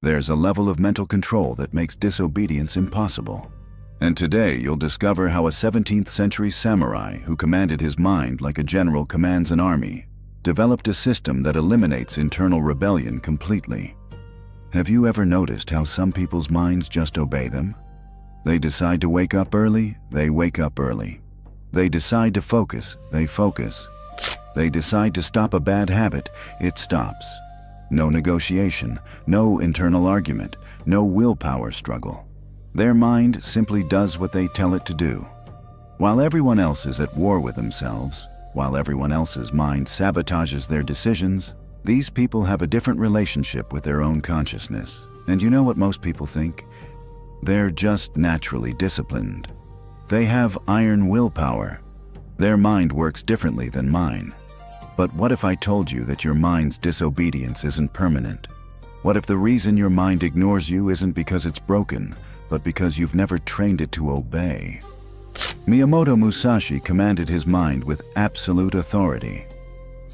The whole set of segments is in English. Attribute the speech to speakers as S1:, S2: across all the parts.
S1: There's a level of mental control that makes disobedience impossible. And today you'll discover how a 17th century samurai who commanded his mind like a general commands an army developed a system that eliminates internal rebellion completely. Have you ever noticed how some people's minds just obey them? They decide to wake up early, they wake up early. They decide to focus, they focus. They decide to stop a bad habit, it stops. No negotiation, no internal argument, no willpower struggle. Their mind simply does what they tell it to do. While everyone else is at war with themselves, while everyone else's mind sabotages their decisions, these people have a different relationship with their own consciousness. And you know what most people think? They're just naturally disciplined. They have iron willpower. Their mind works differently than mine. But what if I told you that your mind's disobedience isn't permanent? What if the reason your mind ignores you isn't because it's broken, but because you've never trained it to obey? Miyamoto Musashi commanded his mind with absolute authority.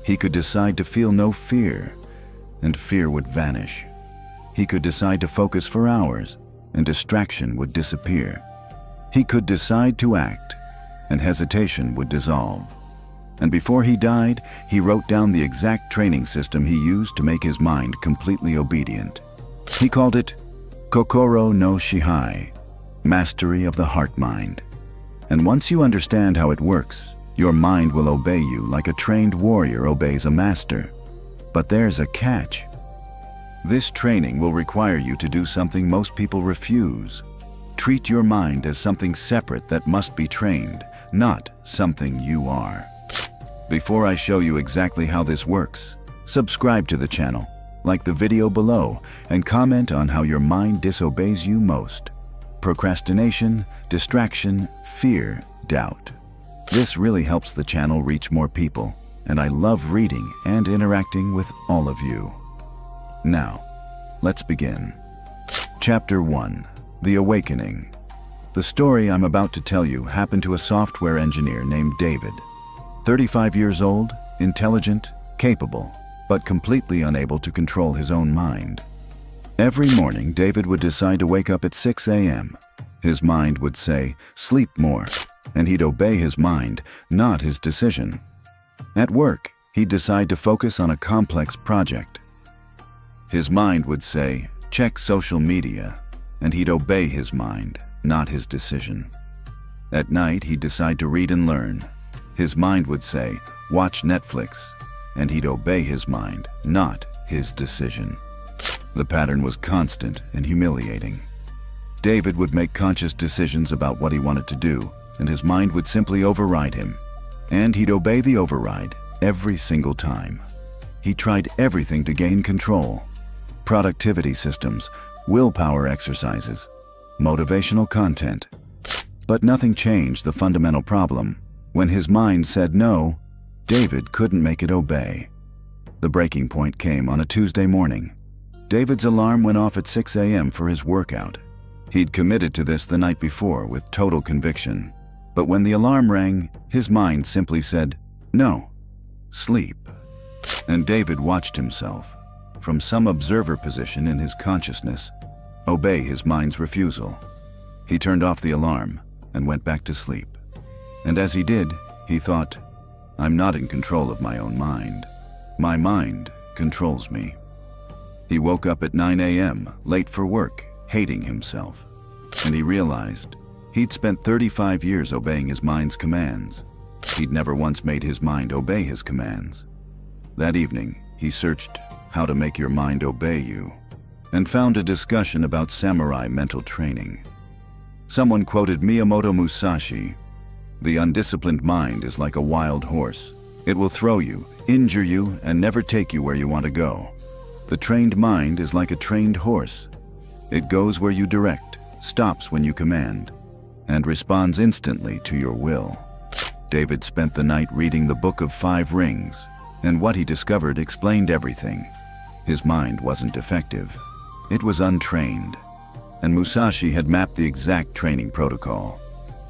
S1: He could decide to feel no fear, and fear would vanish. He could decide to focus for hours, and distraction would disappear. He could decide to act, and hesitation would dissolve. And before he died, he wrote down the exact training system he used to make his mind completely obedient. He called it Kokoro no Shihai, mastery of the heart-mind. And once you understand how it works, your mind will obey you like a trained warrior obeys a master. But there's a catch. This training will require you to do something most people refuse. Treat your mind as something separate that must be trained, not something you are. Before I show you exactly how this works, subscribe to the channel, like the video below, and comment on how your mind disobeys you most. Procrastination, distraction, fear, doubt. This really helps the channel reach more people, and I love reading and interacting with all of you. Now, let's begin. Chapter 1. The Awakening. The story I'm about to tell you happened to a software engineer named David. 35 years old, intelligent, capable, but completely unable to control his own mind. Every morning, David would decide to wake up at 6 a.m. His mind would say, "Sleep more," and he'd obey his mind, not his decision. At work, he'd decide to focus on a complex project. His mind would say, "Check social media," and he'd obey his mind, not his decision. At night, he'd decide to read and learn. His mind would say, "Watch Netflix," and he'd obey his mind, not his decision. The pattern was constant and humiliating. David would make conscious decisions about what he wanted to do, and his mind would simply override him. And he'd obey the override every single time. He tried everything to gain control. Productivity systems, willpower exercises, motivational content. But nothing changed the fundamental problem. When his mind said no, David couldn't make it obey. The breaking point came on a Tuesday morning. David's alarm went off at 6 a.m. for his workout. He'd committed to this the night before with total conviction. But when the alarm rang, his mind simply said, "No, sleep." And David watched himself, from some observer position in his consciousness, obey his mind's refusal. He turned off the alarm and went back to sleep. And as he did, he thought, "I'm not in control of my own mind. My mind controls me." He woke up at 9 a.m., late for work, hating himself. And he realized he'd spent 35 years obeying his mind's commands. He'd never once made his mind obey his commands. That evening, he searched How to Make Your Mind Obey You, and found a discussion about samurai mental training. Someone quoted Miyamoto Musashi, "The undisciplined mind is like a wild horse. It will throw you, injure you, and never take you where you want to go. The trained mind is like a trained horse. It goes where you direct, stops when you command, and responds instantly to your will." David spent the night reading the Book of 5 Rings, and what he discovered explained everything. His mind wasn't defective. It was untrained. And Musashi had mapped the exact training protocol.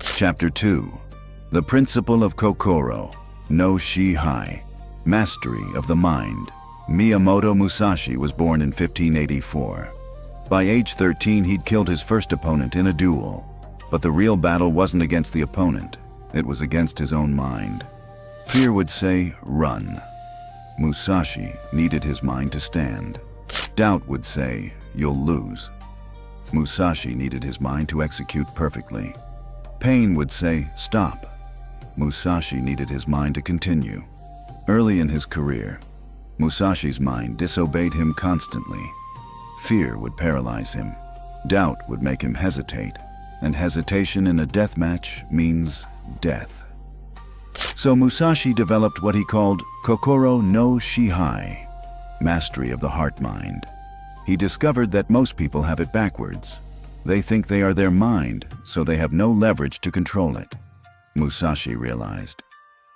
S1: Chapter 2. The Principle of Kokoro no Shihai, Mastery of the Mind. Miyamoto Musashi was born in 1584. By age 13, he'd killed his first opponent in a duel. But the real battle wasn't against the opponent. It was against his own mind. Fear would say, run. Musashi needed his mind to stand. Doubt would say, you'll lose. Musashi needed his mind to execute perfectly. Pain would say, stop. Musashi needed his mind to continue. Early in his career, Musashi's mind disobeyed him constantly. Fear would paralyze him. Doubt would make him hesitate. And hesitation in a death match means death. So Musashi developed what he called Kokoro no Shihai, mastery of the heart-mind. He discovered that most people have it backwards. They think they are their mind, so they have no leverage to control it. Musashi realized,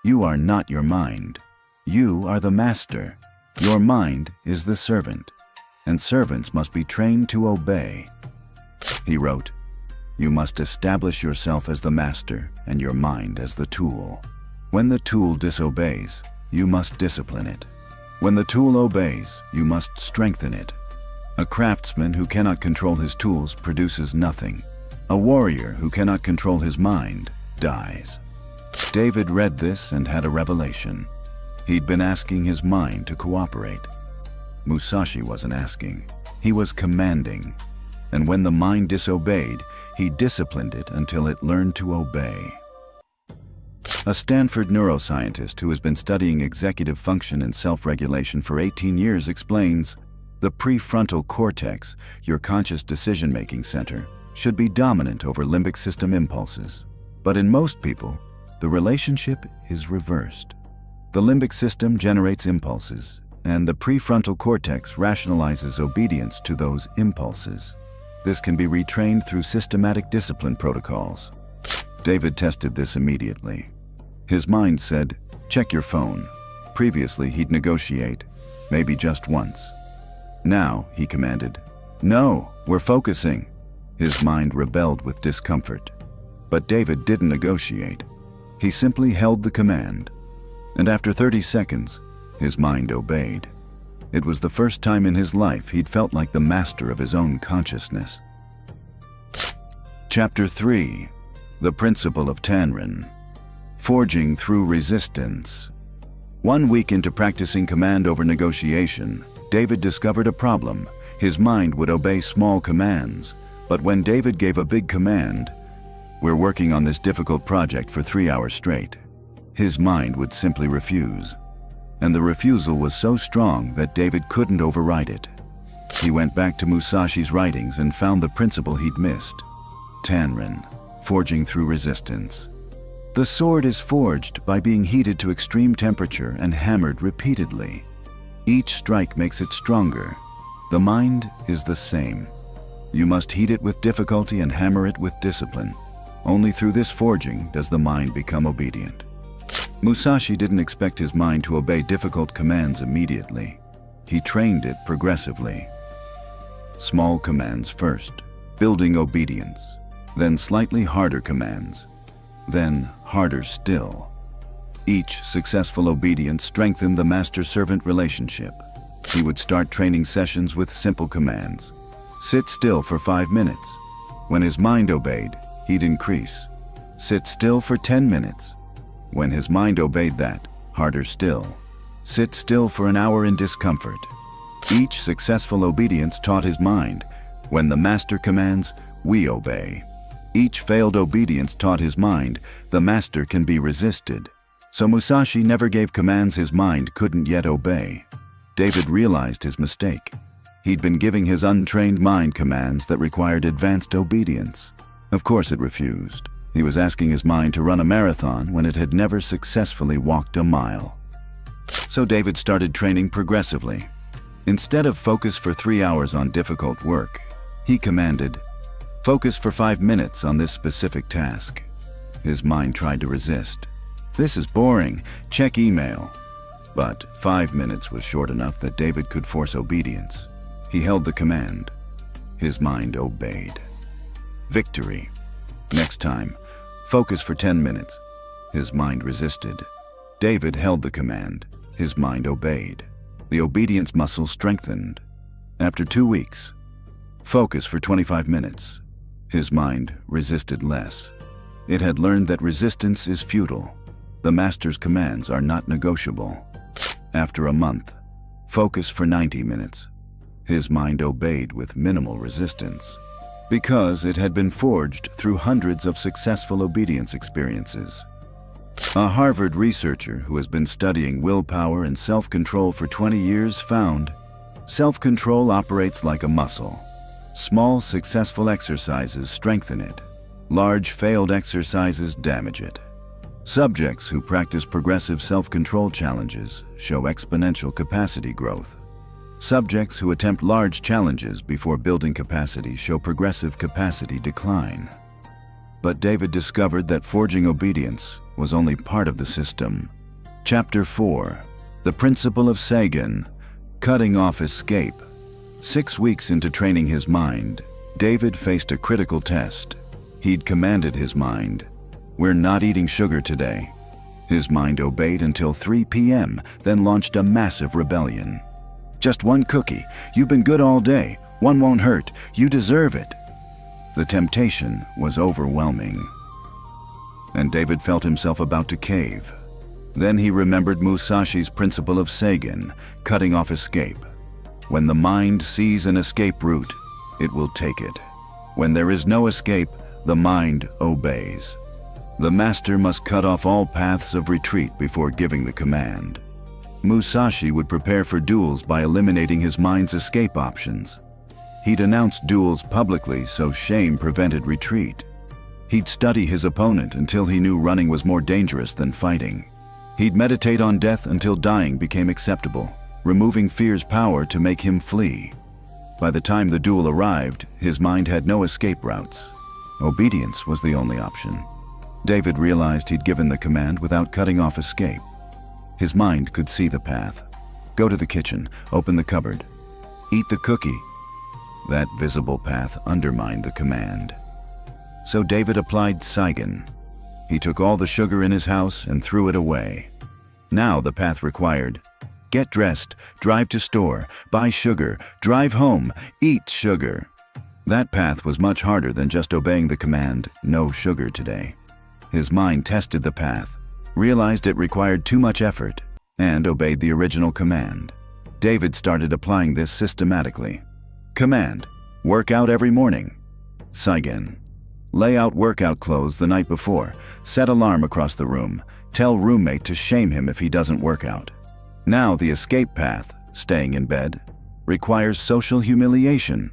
S1: you are not your mind. You are the master. Your mind is the servant, and servants must be trained to obey. He wrote, you must establish yourself as the master and your mind as the tool. When the tool disobeys, you must discipline it. When the tool obeys, you must strengthen it. A craftsman who cannot control his tools produces nothing. A warrior who cannot control his mind dies. David read this and had a revelation. He'd been asking his mind to cooperate. Musashi wasn't asking, he was commanding. And when the mind disobeyed, he disciplined it until it learned to obey. A Stanford neuroscientist who has been studying executive function and self-regulation for 18 years explains, the prefrontal cortex, your conscious decision-making center, should be dominant over limbic system impulses. But in most people, the relationship is reversed. The limbic system generates impulses, and the prefrontal cortex rationalizes obedience to those impulses. This can be retrained through systematic discipline protocols. David tested this immediately. His mind said, check your phone. Previously, he'd negotiate, maybe just once. Now, he commanded, no, we're focusing. His mind rebelled with discomfort. But David didn't negotiate. He simply held the command. And after 30 seconds, his mind obeyed. It was the first time in his life he'd felt like the master of his own consciousness. Chapter 3. The Principle of Tanrin. Forging through resistance. 1 week into practicing command over negotiation, David discovered a problem. His mind would obey small commands, but when David gave a big command, we're working on this difficult project for 3 hours straight, his mind would simply refuse. And the refusal was so strong that David couldn't override it. He went back to Musashi's writings and found the principle he'd missed. Tanrin, forging through resistance. The sword is forged by being heated to extreme temperature and hammered repeatedly. Each strike makes it stronger. The mind is the same. You must heat it with difficulty and hammer it with discipline. Only through this forging does the mind become obedient. Musashi didn't expect his mind to obey difficult commands immediately. He trained it progressively. Small commands first, building obedience, then slightly harder commands, then harder still. Each successful obedience strengthened the master-servant relationship. He would start training sessions with simple commands. Sit still for 5 minutes. When his mind obeyed, he'd increase. Sit still for 10 minutes. When his mind obeyed that, harder still. Sit still for an hour in discomfort. Each successful obedience taught his mind, when the master commands, we obey. Each failed obedience taught his mind, the master can be resisted. So Musashi never gave commands his mind couldn't yet obey. David realized his mistake. He'd been giving his untrained mind commands that required advanced obedience. Of course it refused. He was asking his mind to run a marathon when it had never successfully walked a mile. So David started training progressively. Instead of focus for 3 hours on difficult work, he commanded, focus for 5 minutes on this specific task. His mind tried to resist. This is boring, check email. But 5 minutes was short enough that David could force obedience. He held the command. His mind obeyed. Victory. Next time, Focus for 10 minutes. His mind resisted. David held the command. His mind obeyed. The obedience muscle strengthened. After 2 weeks, focus for 25 minutes. His mind resisted less. It had learned that resistance is futile. The master's commands are not negotiable. After a month, focus for 90 minutes. His mind obeyed with minimal resistance, because it had been forged through hundreds of successful obedience experiences. A Harvard researcher who has been studying willpower and self-control for 20 years found self-control operates like a muscle. Small, successful exercises strengthen it. Large, failed exercises damage it. Subjects who practice progressive self-control challenges show exponential capacity growth. Subjects who attempt large challenges before building capacity show progressive capacity decline. But David discovered that forging obedience was only part of the system. Chapter 4. The Principle of Sagan, Cutting Off Escape. 6 weeks into training his mind, David faced a critical test. He'd commanded his mind, "We're not eating sugar today." His mind obeyed until 3 p.m., then launched a massive rebellion. "Just one cookie. You've been good all day. One won't hurt. You deserve it." The temptation was overwhelming, and David felt himself about to cave. Then he remembered Musashi's principle of Sagan, cutting off escape. When the mind sees an escape route, it will take it. When there is no escape, the mind obeys. The master must cut off all paths of retreat before giving the command. Musashi would prepare for duels by eliminating his mind's escape options. He'd announce duels publicly so shame prevented retreat. He'd study his opponent until he knew running was more dangerous than fighting. He'd meditate on death until dying became acceptable, removing fear's power to make him flee. By the time the duel arrived, his mind had no escape routes. Obedience was the only option. David realized he'd given the command without cutting off escape. His mind could see the path. Go to the kitchen, open the cupboard, eat the cookie. That visible path undermined the command. So David applied Sagan. He took all the sugar in his house and threw it away. Now the path required: get dressed, drive to store, buy sugar, drive home, eat sugar. That path was much harder than just obeying the command, "No sugar today." His mind tested the path, realized it required too much effort, and obeyed the original command. David started applying this systematically. Command: work out every morning. Sagan: lay out workout clothes the night before, set alarm across the room, tell roommate to shame him if he doesn't work out. Now the escape path, staying in bed, requires social humiliation,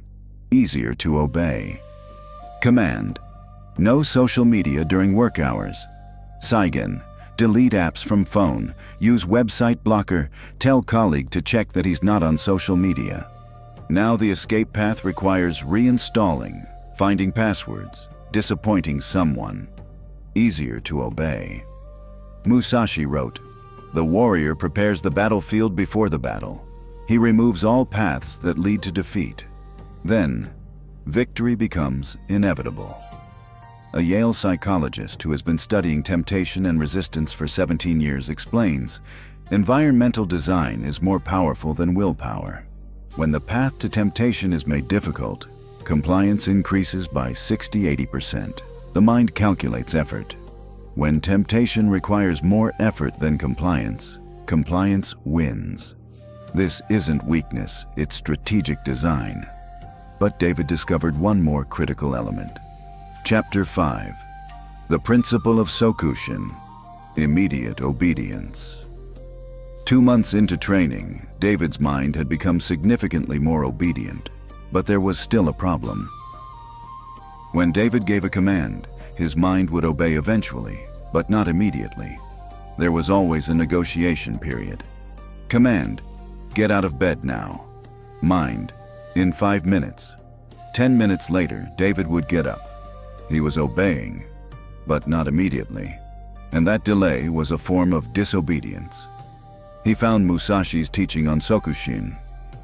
S1: easier to obey. Command: no social media during work hours. Sagan: delete apps from phone, use website blocker, tell colleague to check that he's not on social media. Now the escape path requires reinstalling, finding passwords, disappointing someone. Easier to obey. Musashi wrote, "The warrior prepares the battlefield before the battle. He removes all paths that lead to defeat. Then, victory becomes inevitable." A Yale psychologist who has been studying temptation and resistance for 17 years explains, environmental design is more powerful than willpower. When the path to temptation is made difficult, compliance increases by 60–80%. The mind calculates effort. When temptation requires more effort than compliance, compliance wins. This isn't weakness, it's strategic design. But David discovered one more critical element. Chapter 5. The Principle of Sokushin, Immediate Obedience. 2 months into training, David's mind had become significantly more obedient, but there was still a problem. When David gave a command, his mind would obey eventually, but not immediately. There was always a negotiation period. Command: get out of bed now. Mind: in 5 minutes. 10 minutes later, David would get up. He was obeying, but not immediately, and that delay was a form of disobedience. He found Musashi's teaching on Sokushin,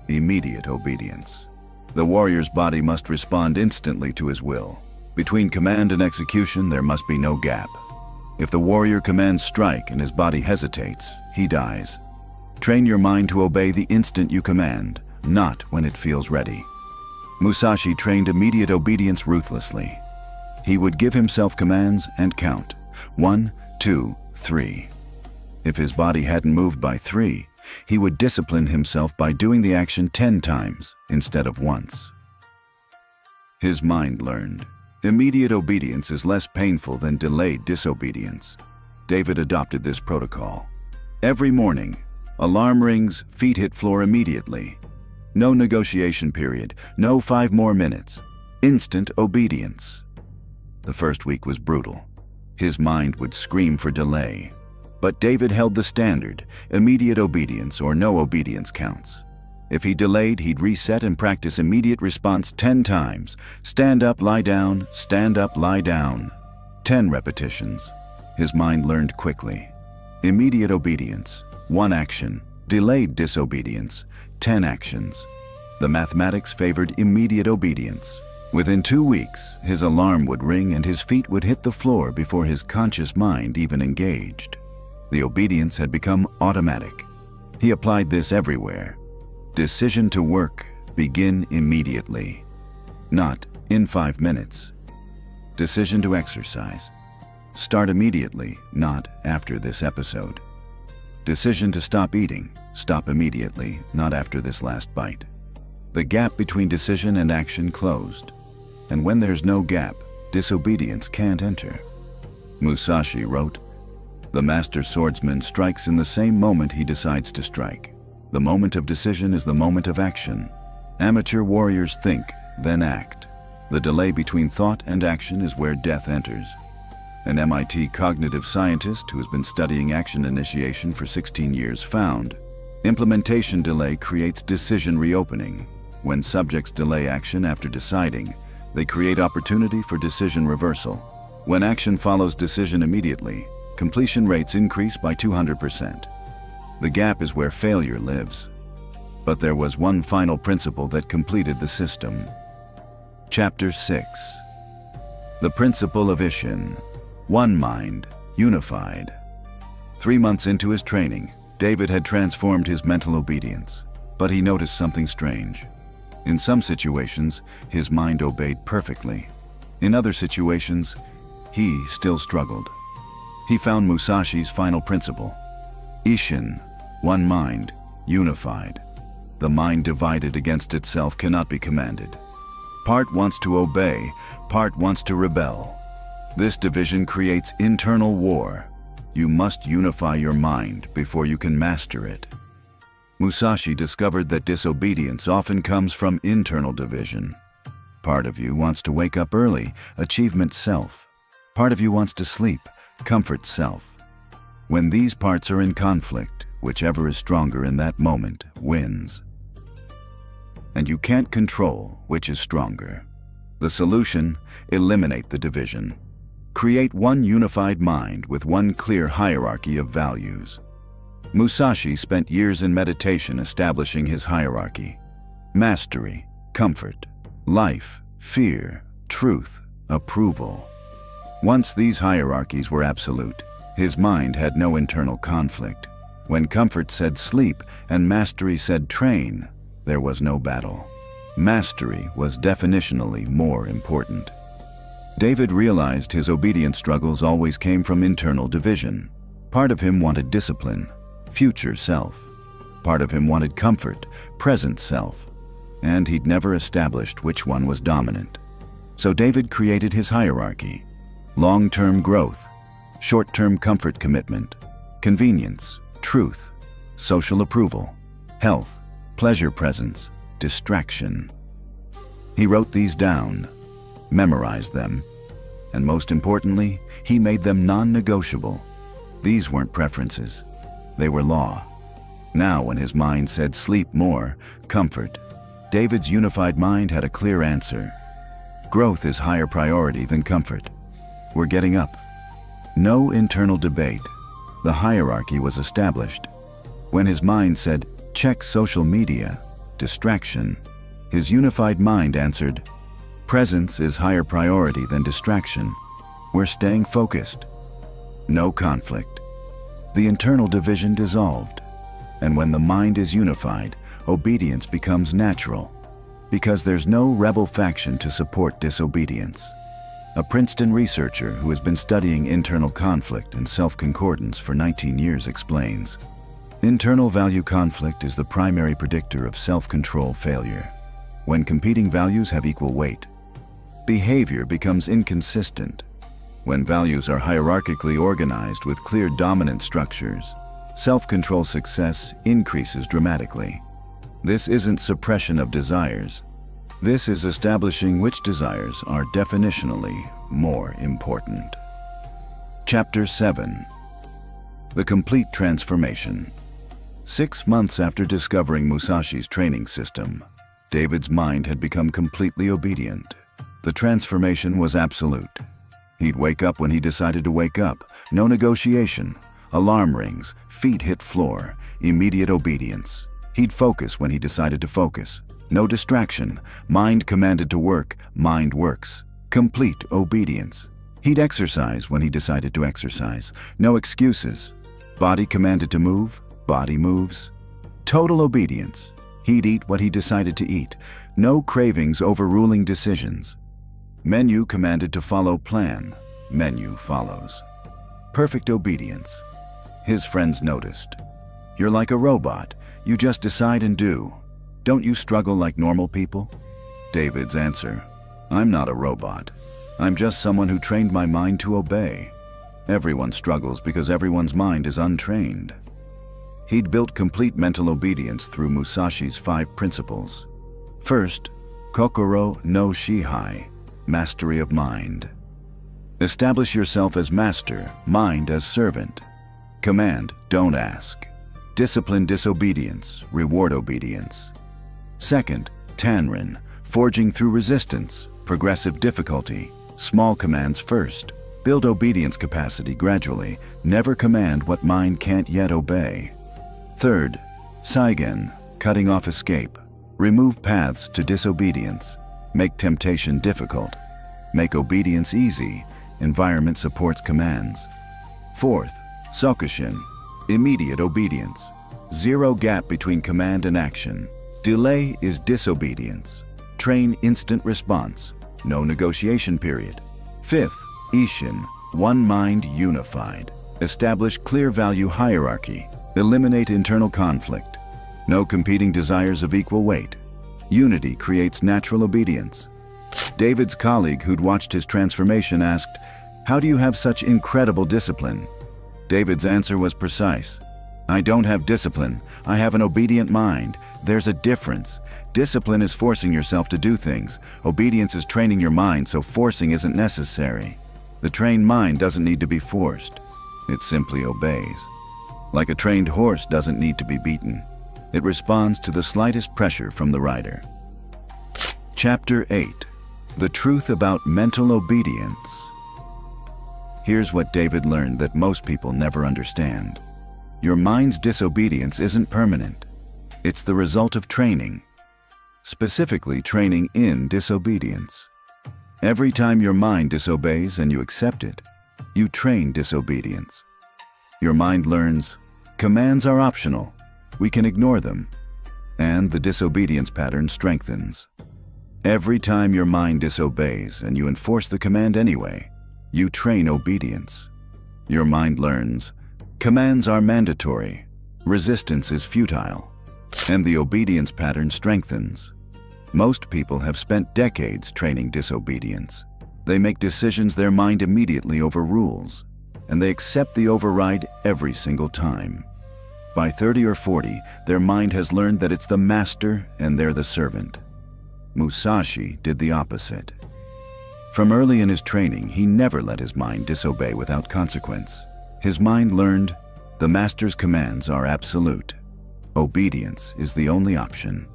S1: immediate obedience. The warrior's body must respond instantly to his will. Between command and execution, there must be no gap. If the warrior commands strike and his body hesitates, he dies. Train your mind to obey the instant you command, not when it feels ready. Musashi trained immediate obedience ruthlessly. He would give himself commands and count. 1, 2, 3. If his body hadn't moved by 3, he would discipline himself by doing the action 10 times instead of once. His mind learned. Immediate obedience is less painful than delayed disobedience. David adopted this protocol. Every morning, alarm rings, feet hit floor immediately. No negotiation period, no 5 more minutes. Instant obedience. The first week was brutal. His mind would scream for delay. But David held the standard: immediate obedience or no obedience counts. If he delayed, he'd reset and practice immediate response 10 times. Stand up, lie down, stand up, lie down. 10 repetitions. His mind learned quickly. Immediate obedience, 1 action. Delayed disobedience, 10 actions. The mathematics favored immediate obedience. Within 2 weeks, his alarm would ring and his feet would hit the floor before his conscious mind even engaged. The obedience had become automatic. He applied this everywhere. Decision to work, begin immediately. Not in 5 minutes. Decision to exercise. Start immediately, not after this episode. Decision to stop eating. Stop immediately, not after this last bite. The gap between decision and action closed. And when there's no gap, disobedience can't enter. Musashi wrote, "The master swordsman strikes in the same moment he decides to strike. The moment of decision is the moment of action. Amateur warriors think, then act. The delay between thought and action is where death enters." An MIT cognitive scientist who has been studying action initiation for 16 years found, implementation delay creates decision reopening. When subjects delay action after deciding, they create opportunity for decision reversal. When action follows decision immediately, completion rates increase by 200%. The gap is where failure lives. But there was one final principle that completed the system. Chapter 6. The Principle of Ishin. One mind, unified. 3 months into his training, David had transformed his mental obedience, but he noticed something strange. In some situations, his mind obeyed perfectly. In other situations, he still struggled. He found Musashi's final principle. Ishin, one mind, unified. The mind divided against itself cannot be commanded. Part wants to obey, part wants to rebel. This division creates internal war. You must unify your mind before you can master it. Musashi discovered that disobedience often comes from internal division. Part of you wants to wake up early, achievement self. Part of you wants to sleep, comfort self. When these parts are in conflict, whichever is stronger in that moment wins. And you can't control which is stronger. The solution: eliminate the division. Create one unified mind with one clear hierarchy of values. Musashi spent years in meditation establishing his hierarchy. Mastery, comfort, life, fear, truth, approval. Once these hierarchies were absolute, his mind had no internal conflict. When comfort said sleep and mastery said train, there was no battle. Mastery was definitionally more important. David realized his obedience struggles always came from internal division. Part of him wanted discipline, future self. Part of him wanted comfort, present self. And he'd never established which one was dominant. So David created his hierarchy. Long-term growth, short-term comfort commitment, convenience, truth, social approval, health, pleasure presence, distraction. He wrote these down, memorized them, and most importantly, he made them non-negotiable. These weren't preferences, they were law. Now when his mind said sleep more, comfort, David's unified mind had a clear answer. Growth is higher priority than comfort. We're getting up. No internal debate. The hierarchy was established. When his mind said, check social media, distraction, his unified mind answered, Presence is higher priority than distraction. We're staying focused. No conflict. The internal division dissolved. And when the mind is unified, obedience becomes natural, because there's no rebel faction to support disobedience. A Princeton researcher who has been studying internal conflict and self-concordance for 19 years explains, internal value conflict is the primary predictor of self-control failure. When competing values have equal weight, behavior becomes inconsistent. When values are hierarchically organized with clear dominant structures, self-control success increases dramatically. This isn't suppression of desires. This is establishing which desires are definitionally more important. Chapter 7. The Complete Transformation. 6 months after discovering Musashi's training system, David's mind had become completely obedient. The transformation was absolute. He'd wake up when he decided to wake up. No negotiation. Alarm rings, feet hit floor, immediate obedience. He'd focus when he decided to focus. No distraction. Mind commanded to work, mind works. Complete obedience. He'd exercise when he decided to exercise. No excuses. Body commanded to move, body moves. Total obedience. He'd eat what he decided to eat. No cravings overruling decisions. Menu commanded to follow plan. Menu follows. Perfect obedience. His friends noticed. You're like a robot. You just decide and do. Don't you struggle like normal people? David's answer, I'm not a robot. I'm just someone who trained my mind to obey. Everyone struggles because everyone's mind is untrained. He'd built complete mental obedience through Musashi's 5 principles. First, Kokoro no Shihai, mastery of mind. Establish yourself as master, mind as servant. Command, don't ask. Discipline disobedience, reward obedience. Second, Tanrin, forging through resistance, progressive difficulty, small commands first. Build obedience capacity gradually, never command what mind can't yet obey. Third, Saigen, cutting off escape. Remove paths to disobedience. Make temptation difficult. Make obedience easy. Environment supports commands. Fourth, Sokushin, immediate obedience. Zero gap between command and action. Delay is disobedience. Train instant response. No negotiation period. Fifth, Ishin, one mind unified. Establish clear value hierarchy. Eliminate internal conflict. No competing desires of equal weight. Unity creates natural obedience. David's colleague who'd watched his transformation asked, "How do you have such incredible discipline?" David's answer was precise. I don't have discipline. I have an obedient mind. There's a difference. Discipline is forcing yourself to do things. Obedience is training your mind, so forcing isn't necessary. The trained mind doesn't need to be forced. It simply obeys. Like a trained horse doesn't need to be beaten. It responds to the slightest pressure from the rider. Chapter 8. The Truth About Mental Obedience. Here's what David learned that most people never understand. Your mind's disobedience isn't permanent. It's the result of training. Specifically, training in disobedience. Every time your mind disobeys and you accept it, you train disobedience. Your mind learns, commands are optional. We can ignore them. And the disobedience pattern strengthens. Every time your mind disobeys and you enforce the command anyway, you train obedience. Your mind learns, commands are mandatory, resistance is futile, and the obedience pattern strengthens. Most people have spent decades training disobedience. They make decisions their mind immediately overrules, and they accept the override every single time. By 30 or 40, their mind has learned that it's the master and they're the servant. Musashi did the opposite. From early in his training, he never let his mind disobey without consequence. His mind learned, the master's commands are absolute. Obedience is the only option.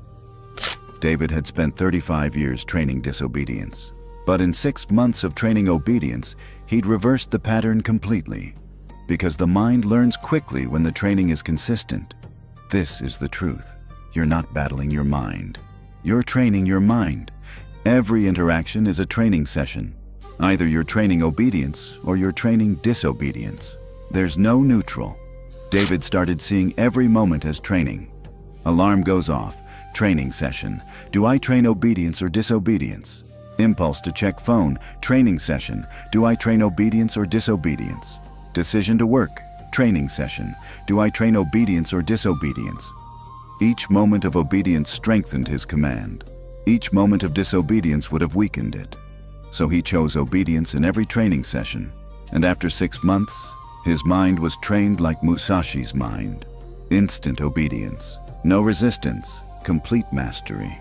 S1: David had spent 35 years training disobedience. But in 6 months of training obedience, he'd reversed the pattern completely. Because the mind learns quickly when the training is consistent. This is the truth. You're not battling your mind. You're training your mind. Every interaction is a training session. Either you're training obedience or you're training disobedience. There's no neutral. David started seeing every moment as training. Alarm goes off. Training session. Do I train obedience or disobedience? Impulse to check phone. Training session. Do I train obedience or disobedience? Decision to work. Training session. Do I train obedience or disobedience? Each moment of obedience strengthened his command. Each moment of disobedience would have weakened it. So he chose obedience in every training session. And after 6 months, his mind was trained like Musashi's mind. Instant obedience. No resistance. Complete mastery.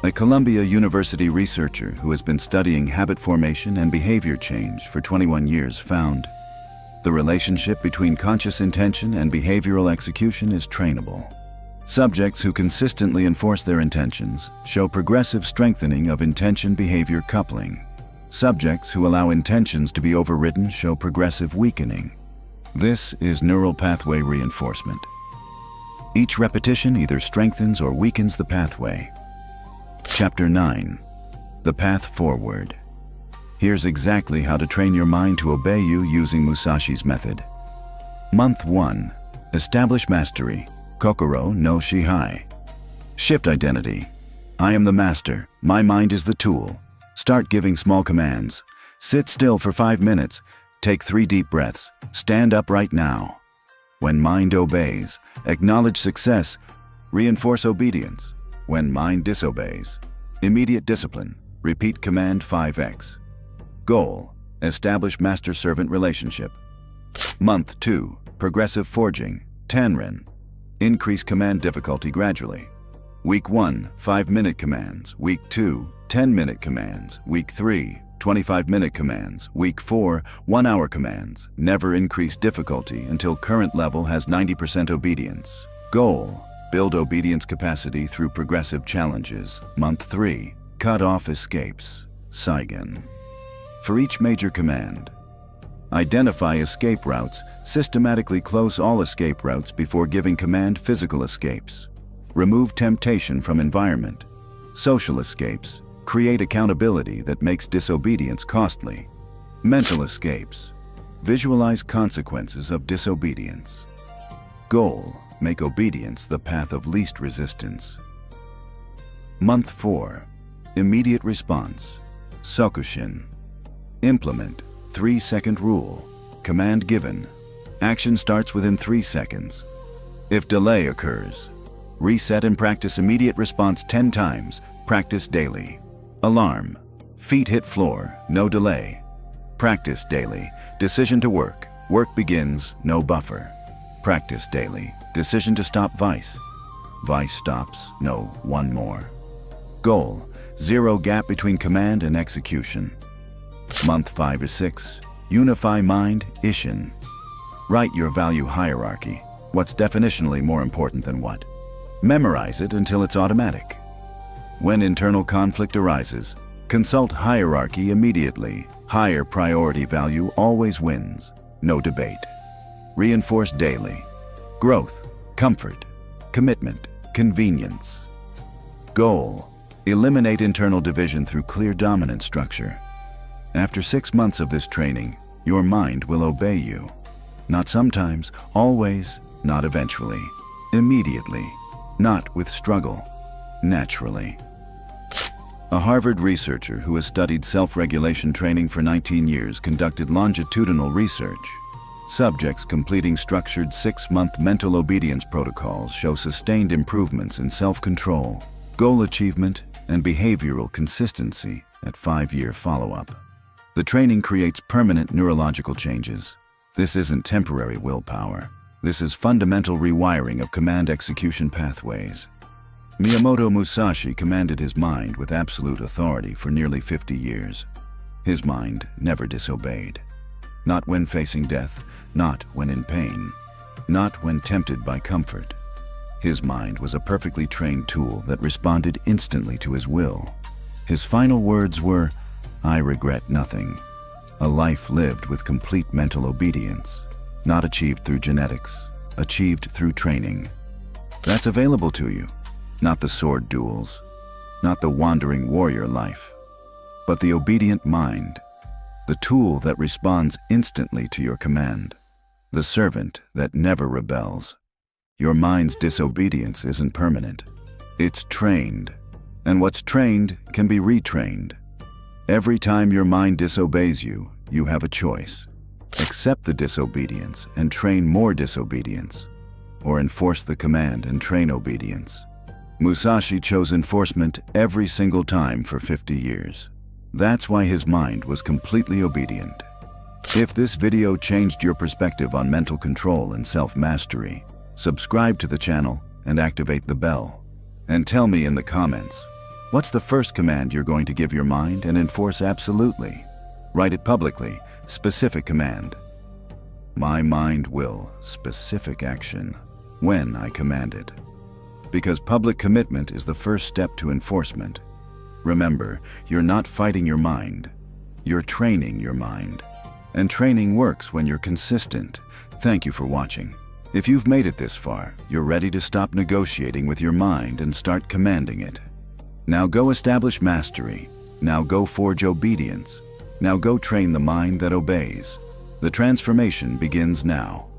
S1: A Columbia University researcher who has been studying habit formation and behavior change for 21 years found the relationship between conscious intention and behavioral execution is trainable. Subjects who consistently enforce their intentions show progressive strengthening of intention-behavior coupling. Subjects who allow intentions to be overridden show progressive weakening. This is neural pathway reinforcement. Each repetition either strengthens or weakens the pathway. Chapter 9. The Path Forward. Here's exactly how to train your mind to obey you using Musashi's method. Month 1. Establish mastery. Kokoro no Shihai. Shift identity. I am the master. My mind is the tool. Start giving small commands. Sit still for 5 minutes. Take 3 deep breaths. Stand up right now. When mind obeys, acknowledge success. Reinforce obedience. When mind disobeys, immediate discipline. Repeat command 5x. Goal. Establish master-servant relationship. Month 2. Progressive forging. Tenrin. Increase command difficulty gradually. Week 1, 5-minute commands. Week 2, 10-minute commands. Week 3, 25-minute commands. Week 4, 1-hour commands. Never increase difficulty until current level has 90% obedience. Goal. Build obedience capacity through progressive challenges. Month 3. Cut off escapes. Saigen. For each major command, identify escape routes. Systematically close all escape routes before giving command physical escapes. Remove temptation from environment. Social escapes. Create accountability that makes disobedience costly. Mental escapes. Visualize consequences of disobedience. Goal. Make obedience the path of least resistance. Month 4. Immediate response. Sokushin. Implement 3-second rule. Command given. Action starts within 3 seconds. If delay occurs, reset and practice immediate response 10 times. Practice daily. Alarm. Feet hit floor. No delay. Practice daily. Decision to work. Work begins. No buffer. Practice daily. Decision to stop vice. Vice stops. No, one more. Goal. 0 gap between command and execution. Month 5 or 6. Unify mind, Ishin. Write your value hierarchy. What's definitionally more important than what? Memorize it until it's automatic. When internal conflict arises, consult hierarchy immediately. Higher priority value always wins. No debate. Reinforce daily. Growth, comfort, commitment, convenience. Goal. Eliminate internal division through clear dominant structure. After 6 months of this training, your mind will obey you. Not sometimes, always, not eventually. Immediately, not with struggle, naturally. A Harvard researcher who has studied self-regulation training for 19 years conducted longitudinal research. Subjects completing structured 6-month mental obedience protocols show sustained improvements in self-control, goal achievement, and behavioral consistency at 5-year follow-up. The training creates permanent neurological changes. This isn't temporary willpower. This is fundamental rewiring of command execution pathways. Miyamoto Musashi commanded his mind with absolute authority for nearly 50 years. His mind never disobeyed. Not when facing death, not when in pain, not when tempted by comfort. His mind was a perfectly trained tool that responded instantly to his will. His final words were, "I regret nothing." A life lived with complete mental obedience, not achieved through genetics, achieved through training. That's available to you, not the sword duels, not the wandering warrior life, but the obedient mind, the tool that responds instantly to your command, the servant that never rebels. Your mind's disobedience isn't permanent. It's trained, and what's trained can be retrained. Every time your mind disobeys you, you have a choice. Accept the disobedience and train more disobedience, or enforce the command and train obedience. Musashi chose enforcement every single time for 50 years. That's why his mind was completely obedient. If this video changed your perspective on mental control and self-mastery, subscribe to the channel and activate the bell. And tell me in the comments, what's the first command you're going to give your mind and enforce absolutely? Write it publicly, specific command. My mind will, specific action, when I command it. Because public commitment is the first step to enforcement. Remember, you're not fighting your mind, you're training your mind. And training works when you're consistent. Thank you for watching. If you've made it this far, you're ready to stop negotiating with your mind and start commanding it. Now go establish mastery. Now go forge obedience. Now go train the mind that obeys. The transformation begins now.